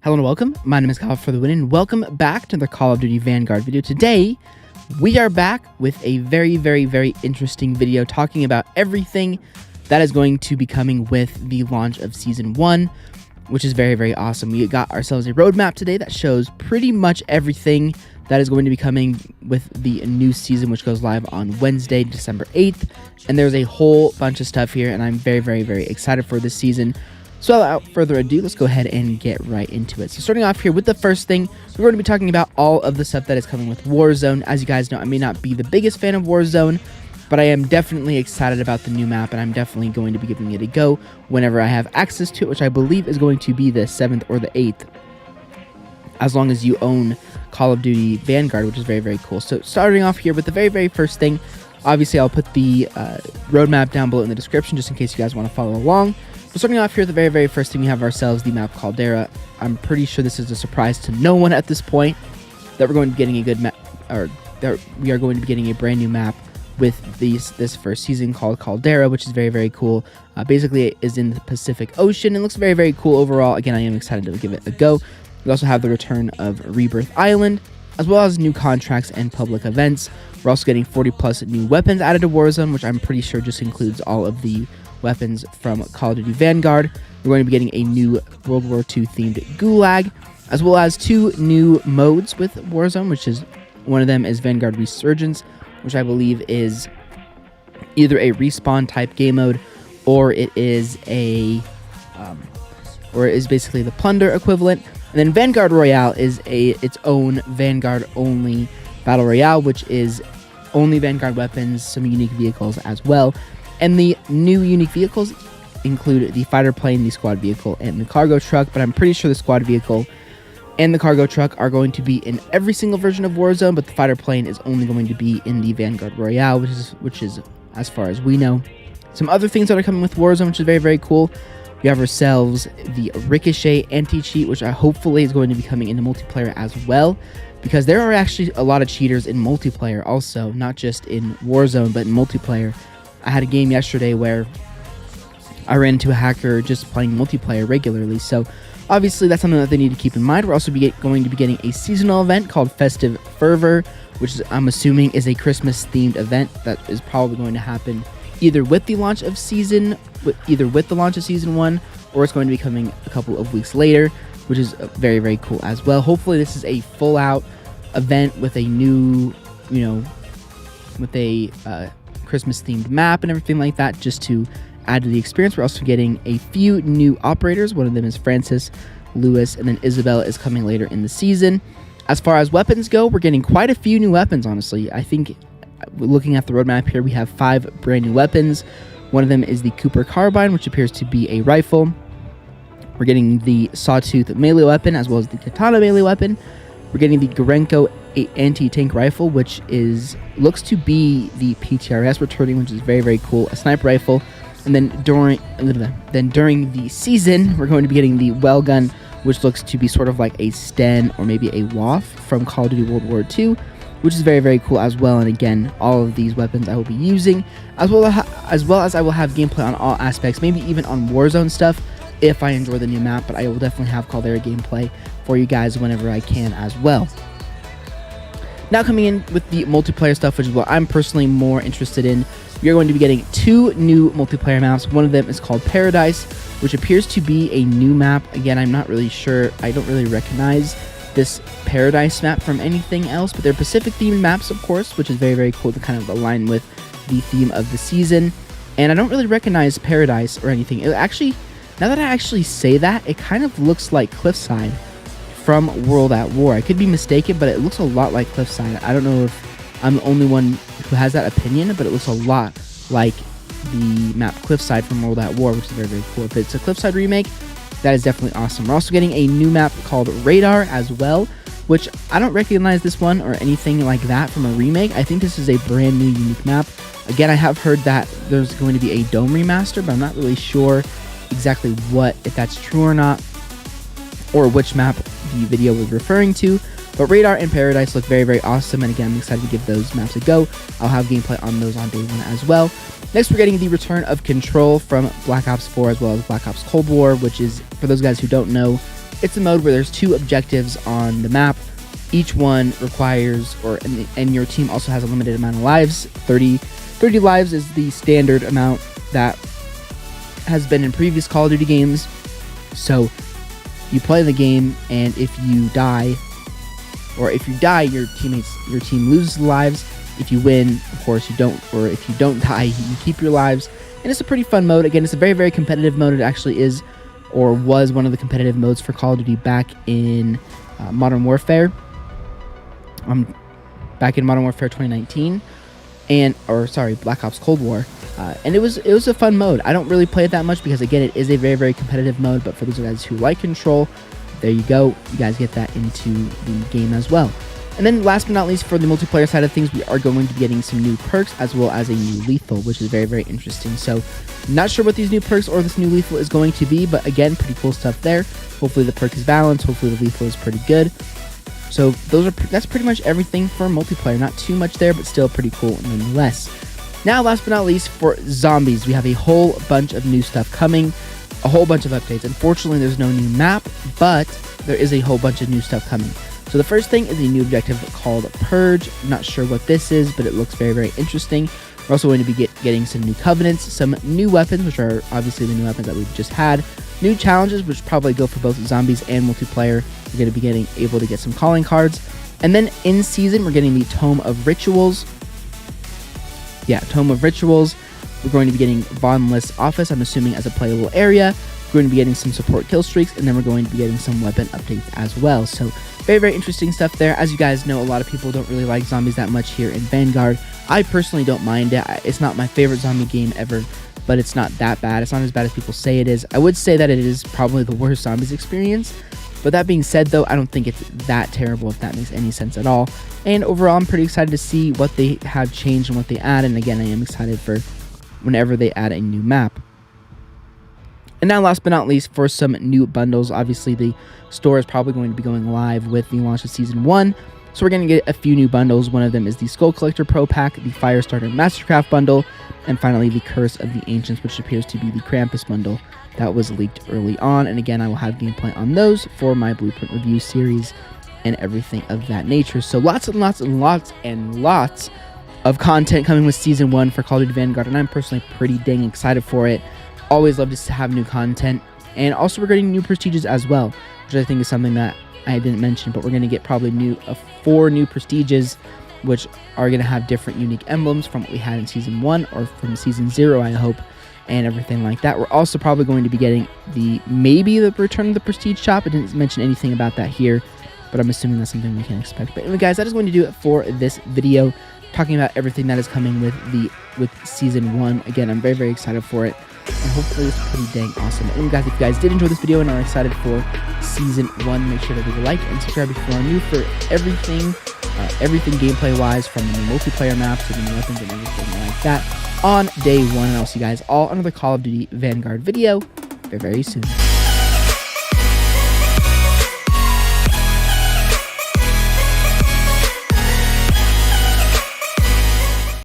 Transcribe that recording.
Hello and welcome. My name is Kyle FtW, and welcome back to the Call of Duty Vanguard video. Today, we are back with a very interesting video talking about everything that is going to be coming with the launch of Season 1, which is very awesome. We got ourselves a roadmap today that shows pretty much everything that is going to be coming with the new season, which goes live on Wednesday, December 8th. And there's a whole bunch of stuff here, and I'm very excited for this season. So without further ado, let's go ahead and get right into it. So starting off here with the first thing, we're going to be talking about all of the stuff that is coming with Warzone. As you guys know, I may not be the biggest fan of Warzone, but I am definitely excited about the new map, and I'm definitely going to be giving it a go whenever I have access to it, which I believe is going to be the 7th or the 8th, as long as you own Call of Duty Vanguard, which is very cool. So starting off here with the very first thing, obviously I'll put the roadmap down below in the description just in case you guys want to follow along. But starting off here, the very first thing, we have ourselves the map Caldera. I'm pretty sure this is a surprise to no one at this point that we're going to be getting a good map, or that we are going to be getting a brand new map with this first season called Caldera, which is very cool. Basically, it is in the Pacific Ocean and looks very cool overall. Again, I am excited to give it a go. We also have the return of Rebirth Island, as well as new contracts and public events. We're also getting 40+ new weapons added to Warzone, which I'm pretty sure just includes all of the weapons from Call of Duty Vanguard. We're going to be getting a new World War II themed Gulag, as well as 2 new modes with Warzone, which is one of them is Vanguard Resurgence, which I believe is either a respawn type game mode, or it is basically the plunder equivalent. And then Vanguard Royale is its own Vanguard only battle royale, which is only Vanguard weapons, some unique vehicles as well. And the new unique vehicles include the fighter plane, the squad vehicle, and the cargo truck. But I'm pretty sure the squad vehicle and the cargo truck are going to be in every single version of Warzone, but the fighter plane is only going to be in the Vanguard Royale, which is as far as we know. Some other things that are coming with Warzone, which is very cool. We have ourselves the Ricochet anti-cheat, which hopefully is going to be coming into multiplayer as well, because there are actually a lot of cheaters in multiplayer also, not just in Warzone, but in multiplayer. I had a game yesterday where I ran into a hacker just playing multiplayer regularly, so obviously that's something that they need to keep in mind. We're also going to be getting a seasonal event called Festive Fervor, which I'm assuming is a Christmas-themed event that is probably going to happen either with the launch of Season 1, or it's going to be coming a couple of weeks later, which is very cool as well. Hopefully this is a full-out event with a new, with a Christmas-themed map and everything like that, just to add to the experience. We're also getting a few new operators. One of them is Francis, Lewis, and then Isabella is coming later in the season. As far as weapons go, we're getting quite a few new weapons, honestly. I think, looking at the roadmap here, we have 5 brand new weapons. One of them is the Cooper Carbine, which appears to be a rifle. We're getting the Sawtooth melee weapon, as well as the Katana melee weapon. We're getting the Gorenko anti-tank rifle, which looks to be the PTRS returning, which is very cool. A sniper rifle. And then during the season, we're going to be getting the well gun, which looks to be sort of like a Sten or maybe a WAF from Call of Duty World War II, which is very cool as well. And again, all of these weapons I will be using, as well as I will have gameplay on all aspects, maybe even on Warzone stuff if I enjoy the new map, but I will definitely have Caldera gameplay for you guys whenever I can as well. Now coming in with the multiplayer stuff, which is what I'm personally more interested in, we are going to be getting 2 new multiplayer maps. One of them is called Paradise, which appears to be a new map. Again, I'm not really sure. I don't really recognize this Paradise map from anything else, but they're Pacific-themed maps, of course, which is very cool to kind of align with the theme of the season. And I don't really recognize Paradise or anything. It actually, now that I actually say that, it kind of looks like Cliffside from World at War. I could be mistaken, but it looks a lot like Cliffside. I don't know if I'm the only one who has that opinion, but it looks a lot like the map Cliffside from World at War, which is very cool. If it's a Cliffside remake, that is definitely awesome. We're also getting a new map called Radar as well, which I don't recognize this one or anything like that from a remake. I think this is a brand new unique map. Again, I have heard that there's going to be a Dome remaster, but I'm not really sure exactly if that's true or not, or which map the video was referring to. But Radar and Paradise look very awesome, and again, I'm excited to give those maps a go. I'll have gameplay on those on day 1 as well. Next, we're getting the return of Control from Black Ops 4 as well as Black Ops Cold War, which is, for those guys who don't know, it's a mode where there's 2 objectives on the map. Each one requires, and your team also has a limited amount of lives. 30 lives is the standard amount that has been in previous Call of Duty games. So you play the game, and if you die, your team loses lives. If you win, of course you don't, or if you don't die, you keep your lives. And it's a pretty fun mode. Again, it's a very, very competitive mode. It actually is, or was, one of the competitive modes for Call of Duty back in Modern Warfare. Back in Modern Warfare 2019, Black Ops Cold War, and it was a fun mode. I don't really play it that much because, again, it is a very, very competitive mode. But for those guys who like Control, there you go. You guys get that into the game as well. And then last but not least, for the multiplayer side of things, we are going to be getting some new perks as well as a new lethal, which is very, very interesting. So not sure what these new perks or this new lethal is going to be, but again, pretty cool stuff there. Hopefully the perk is balanced. Hopefully the lethal is pretty good. So that's pretty much everything for multiplayer. Not too much there, but still pretty cool nonetheless. Now, last but not least, for zombies, we have a whole bunch of new stuff coming, a whole bunch of updates. Unfortunately, there's no new map, but there is a whole bunch of new stuff coming. So the first thing is a new objective called Purge. I'm not sure what this is, but it looks very, very interesting. We're also going to be getting some new covenants, some new weapons, which are obviously the new weapons that we've just had, new challenges, which probably go for both zombies and multiplayer. We're going to be able to get some calling cards. And then in season, we're getting the Tome of Rituals. Yeah, Tome of Rituals. We're going to be getting Bottomless Office, I'm assuming, as a playable area. We're going to be getting some support kill streaks, and then we're going to be getting some weapon updates as well. So very, very interesting stuff there. As you guys know, a lot of people don't really like zombies that much here in Vanguard. I personally don't mind it. It's not my favorite zombie game ever, but it's not that bad. It's not as bad as people say it is. I would say that it is probably the worst zombies experience. But that being said, though, I don't think it's that terrible, if that makes any sense at all. And overall, I'm pretty excited to see what they have changed and what they add. And again, I am excited for whenever they add a new map. And now, last but not least, for some new bundles. Obviously, the store is probably going to be going live with the launch of Season 1. So we're going to get a few new bundles. One of them is the Skull Collector Pro Pack, the Firestarter Mastercraft Bundle, and finally the Curse of the Ancients, which appears to be the Krampus Bundle that was leaked early on. And again, I will have gameplay on those for my Blueprint review series and everything of that nature. So lots and lots and lots and lots of content coming with Season 1 for Call of Duty Vanguard, and I'm personally pretty dang excited for it. Always love to have new content. And also we're getting new prestiges as well, which I think is something that I didn't mention, but we're going to get probably 4 new prestiges, which are going to have different unique emblems from what we had in Season 1 or from Season 0, I hope, and everything like that. We're also probably going to be getting maybe the return of the Prestige Shop. I didn't mention anything about that here, but I'm assuming that's something we can expect. But anyway, guys, that is going to do it for this video, talking about everything that is coming with Season 1. Again, I'm very, very excited for it, and hopefully it's pretty dang awesome. Anyway, guys, if you guys did enjoy this video and are excited for Season 1, make sure to leave a like and subscribe if you are new for everything gameplay-wise, from the multiplayer maps to the new weapons and everything like that on day 1. And I'll see you guys all on another Call of Duty Vanguard video very, very soon.